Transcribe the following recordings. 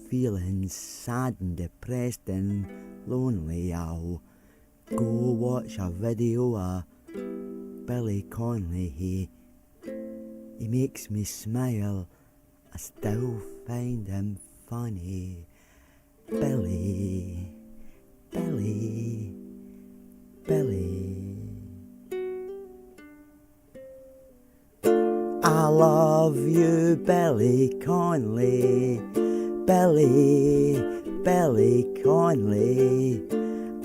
feeling sad and depressed and lonely, I'll go watch a video of Billy Connolly. He makes me smile, I still find him funny. Billy, Billy, Billy. I love you, Billy Connolly, Billy, Billy Connolly.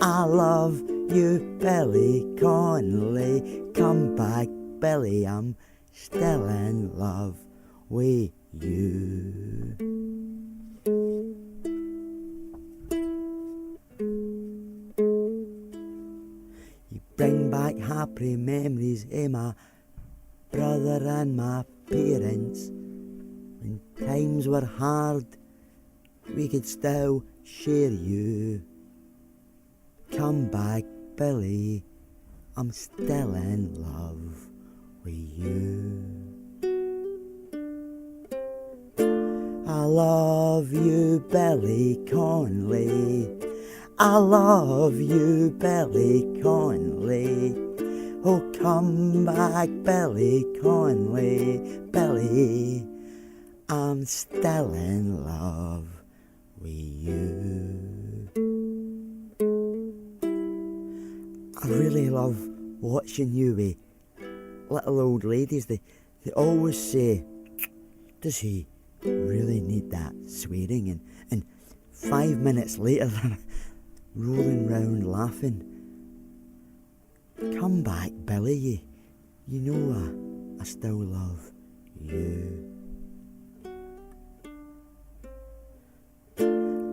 I love you, Billy Connolly. Come back, Billy, I'm still in love with you. You bring back happy memories of my brother and my parents. When times were hard, we could still share you. Come back, Billy, I'm still in love with you. I love you, Billy Connolly. I love you, Billy Connolly. Oh, come back, Billy Connolly, Billy, I'm still in love with you. I really love watching you with little old ladies. They always say, does he really need that swearing? And 5 minutes later they're rolling round laughing. Come back, Billy, you know I still love you.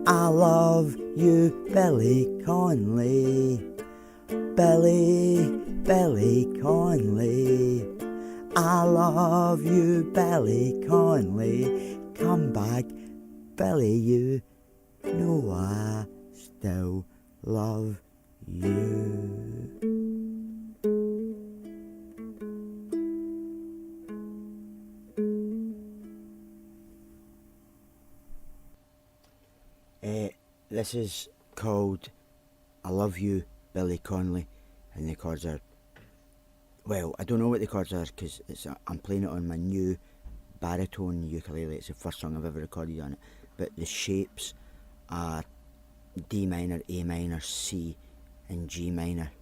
I love you, Billy Connolly, Billy, Billy Connolly. I love you, Billy Connolly. Come back, Billy, you know I still love you. This is called I Love You, Billy Connolly, and the chords are, well, I don't know what the chords are because I'm playing it on my new baritone ukulele. It's the first song I've ever recorded on it, but the shapes are D minor, A minor, C and G minor.